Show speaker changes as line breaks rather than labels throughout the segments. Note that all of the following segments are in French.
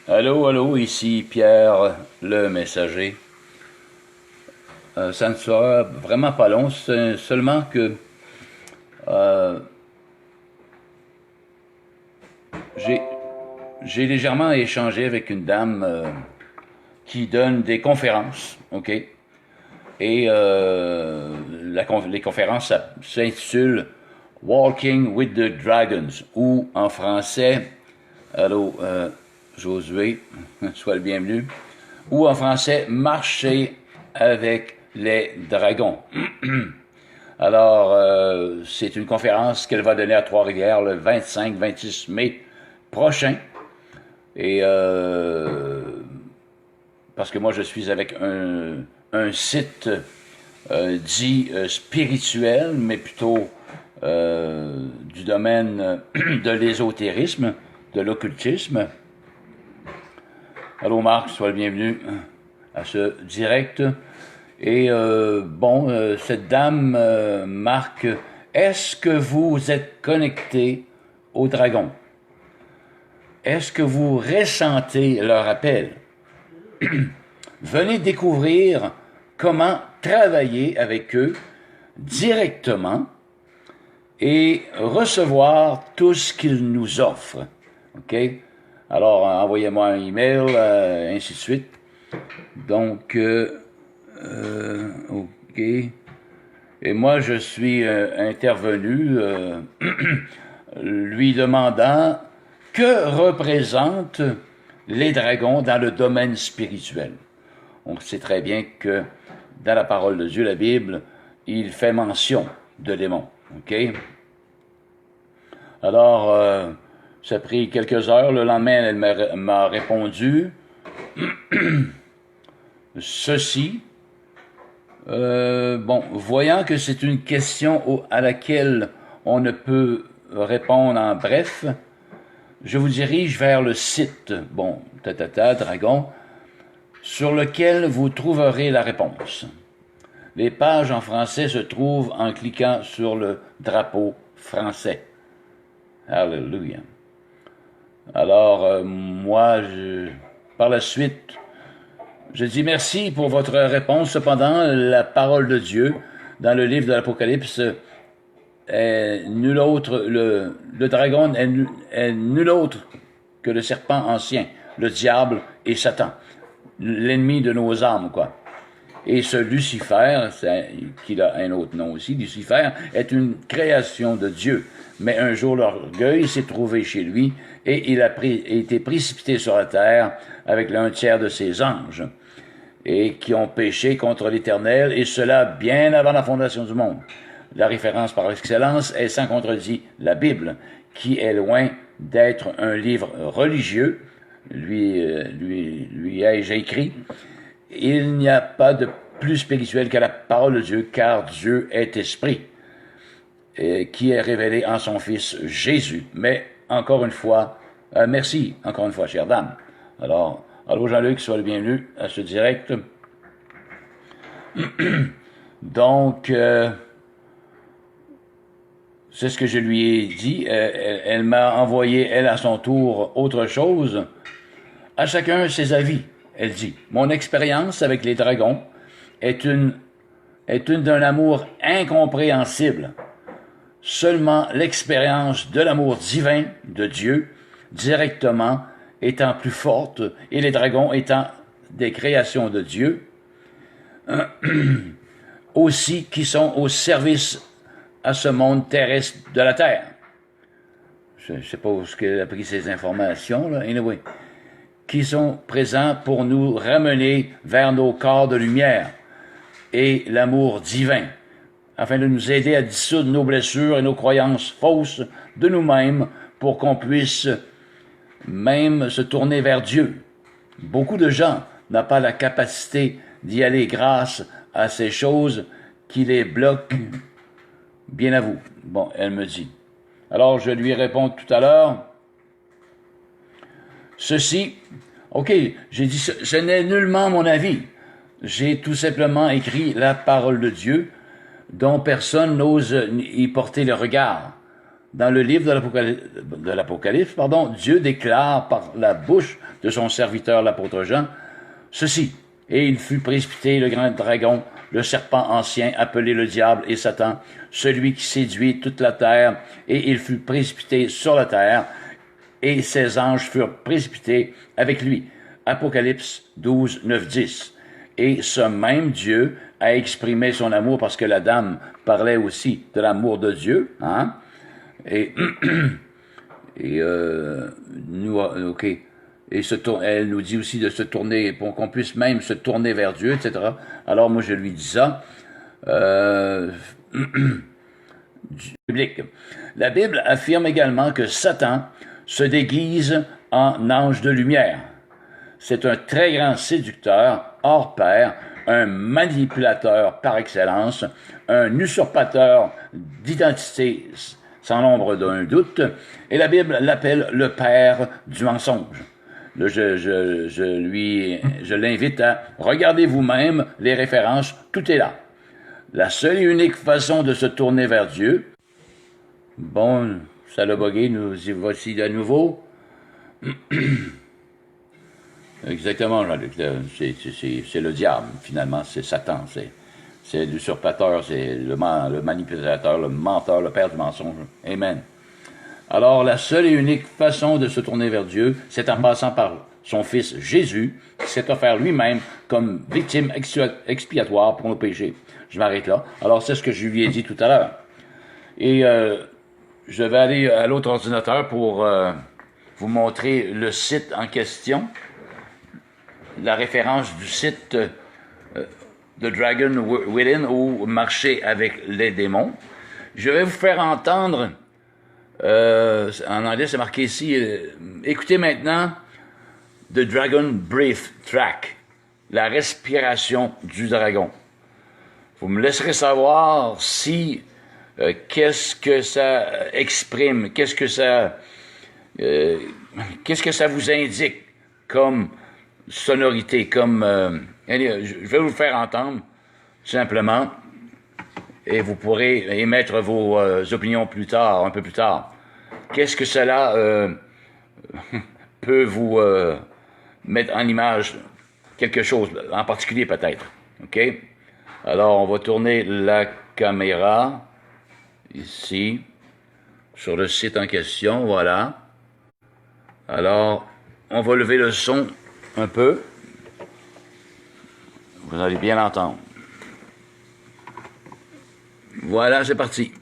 Allô, allô, ici Pierre le messager. Ça ne sera vraiment pas long, c'est seulement que euh, j'ai j'ai légèrement échangé avec une dame qui donne des conférences, ok? Et les conférences s'intitulent Walking with the Dragons, ou en français, allô, Josué, sois le bienvenu, ou en français, Marcher avec les dragons. Alors, c'est une conférence qu'elle va donner à Trois-Rivières le 25-26 mai prochain. Et parce que moi, je suis avec un site dit spirituel, mais plutôt du domaine de l'ésotérisme, de l'occultisme. Allô Marc, sois le bienvenu à ce direct. Et cette dame, Marc, est-ce que vous êtes connecté au dragon? Est-ce que vous ressentez leur appel? Venez découvrir comment travailler avec eux directement et recevoir tout ce qu'ils nous offrent. OK? Alors, envoyez-moi un email, ainsi de suite. Donc, OK. Et moi, je suis intervenu lui demandant que représentent les dragons dans le domaine spirituel. On sait très bien que dans la parole de Dieu, la Bible, il fait mention de démons. OK? Alors, ça a pris quelques heures. Le lendemain, elle m'a répondu ceci. Voyant que c'est une question à laquelle on ne peut répondre en bref, je vous dirige vers le site, dragon, sur lequel vous trouverez la réponse. Les pages en français se trouvent en cliquant sur le drapeau français. Alléluia. Alors, par la suite, je dis merci pour votre réponse. Cependant, la parole de Dieu, dans le livre de l'Apocalypse, est nul autre, le dragon est nul autre que le serpent ancien, le diable et Satan, l'ennemi de nos âmes, quoi. Et ce Lucifer, qu'il a un autre nom aussi, Lucifer, est une création de Dieu. Mais un jour, l'orgueil s'est trouvé chez lui et il a été précipité sur la terre avec l'un tiers de ses anges et qui ont péché contre l'Éternel, et cela bien avant la fondation du monde. La référence par excellence est sans contredit la Bible, qui est loin d'être un livre religieux, lui ai-je écrit. Il n'y a pas de plus spirituel que la parole de Dieu, car Dieu est esprit, qui est révélé en son Fils Jésus. Mais, encore une fois, merci, encore une fois, chère dame. Alors, allô Jean-Luc, sois le bienvenu à ce direct. Donc, c'est ce que je lui ai dit. Elle m'a envoyé, elle, à son tour, autre chose. À chacun ses avis, elle dit. Mon expérience avec les dragons est une d'un amour incompréhensible. Seulement l'expérience de l'amour divin de Dieu, directement, étant plus forte, et les dragons étant des créations de Dieu, aussi qui sont au service à ce monde terrestre de la Terre. Je ne sais pas où est-ce qu'elle a pris ces informations, là. Anyway. Qui sont présents pour nous ramener vers nos corps de lumière et l'amour divin, afin de nous aider à dissoudre nos blessures et nos croyances fausses de nous-mêmes pour qu'on puisse même se tourner vers Dieu. Beaucoup de gens n'ont pas la capacité d'y aller grâce à ces choses qui les bloquent. Bien à vous. Bon, elle me dit. Alors, je lui réponds tout à l'heure. Ceci, OK, j'ai dit, ce n'est nullement mon avis. J'ai tout simplement écrit la parole de Dieu, dont personne n'ose y porter le regard. dans le livre de l'Apocalypse, Dieu déclare par la bouche de son serviteur l'apôtre Jean ceci. Et il fut précipité, le grand dragon, le serpent ancien, appelé le diable et Satan, celui qui séduit toute la terre, et il fut précipité sur la terre, et ses anges furent précipités avec lui. Apocalypse 12, 9, 10. Et ce même Dieu a exprimé son amour, parce que la dame parlait aussi de l'amour de Dieu, hein? Et elle nous dit aussi de se tourner, pour qu'on puisse même se tourner vers Dieu, etc. Alors moi je lui dis ça. Biblique. La Bible affirme également que Satan se déguise en ange de lumière. C'est un très grand séducteur, hors pair, un manipulateur par excellence, un usurpateur d'identité sans l'ombre d'un doute, et la Bible l'appelle le père du mensonge. Là, je l'invite à regarder vous-même les références, tout est là. La seule et unique façon de se tourner vers Dieu, bon, ça l'a bugué, nous y voici à nouveau. Exactement, Jean-Luc, c'est le diable, finalement, c'est Satan, c'est l'usurpateur, c'est le manipulateur, le menteur, le père du mensonge. Amen. Alors, la seule et unique façon de se tourner vers Dieu, c'est en passant par son Fils Jésus, qui s'est offert lui-même comme victime expiatoire pour nos péchés. Je m'arrête là. Alors, c'est ce que je lui ai dit tout à l'heure. Et je vais aller à l'autre ordinateur pour vous montrer le site en question. La référence du site The Dragon Within, ou Marcher avec les démons. Je vais vous faire entendre, en anglais c'est marqué ici, écoutez maintenant The Dragon Breath Track, la respiration du dragon. Vous me laisserez savoir si, qu'est-ce que ça exprime, qu'est-ce que ça vous indique comme sonorité, comme... je vais vous le faire entendre, simplement, et vous pourrez émettre vos opinions plus tard, un peu plus tard. Qu'est-ce que cela peut vous mettre en image, quelque chose, en particulier peut-être, OK? Alors, on va tourner la caméra, ici, sur le site en question, voilà. Alors, on va lever le son un peu. Vous allez bien l'entendre. Voilà, c'est parti.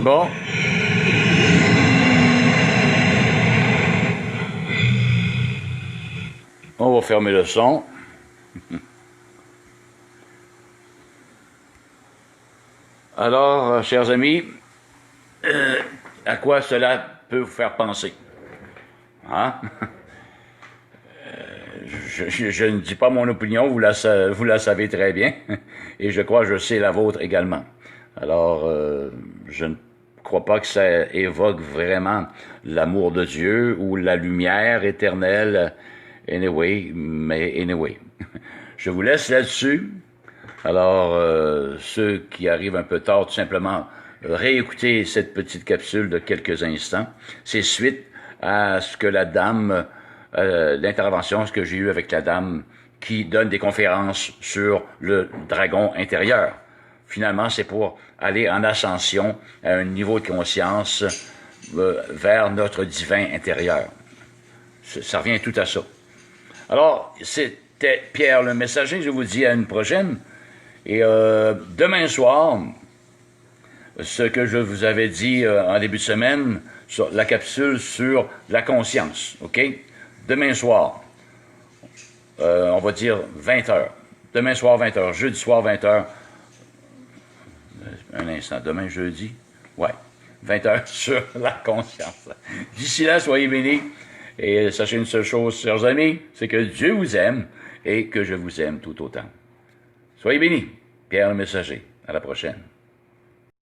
Bon. On va fermer le son. Alors, chers amis, à quoi cela peut vous faire penser? Hein? Je ne dis pas mon opinion, vous la savez très bien, et je crois que je sais la vôtre également. Alors, je ne crois pas que ça évoque vraiment l'amour de Dieu ou la lumière éternelle. Anyway. Je vous laisse là-dessus. Alors, ceux qui arrivent un peu tard, tout simplement, réécouter cette petite capsule de quelques instants. C'est suite à ce que la dame, l'intervention, ce que j'ai eu avec la dame qui donne des conférences sur le dragon intérieur. Finalement, c'est pour aller en ascension à un niveau de conscience vers notre divin intérieur. Ça revient tout à ça. Alors, c'était Pierre le Messager, je vous dis à une prochaine. Et demain soir, ce que je vous avais dit en début de semaine, sur la capsule sur la conscience, OK? Demain soir, on va dire 20 heures. Demain soir, 20 heures. Jeudi soir, 20 heures. Un instant, demain, jeudi? Ouais, 20 heures sur la conscience. D'ici là, soyez bénis. Et sachez une seule chose, chers amis, c'est que Dieu vous aime et que je vous aime tout autant. Soyez bénis. Pierre le Messager. À la prochaine.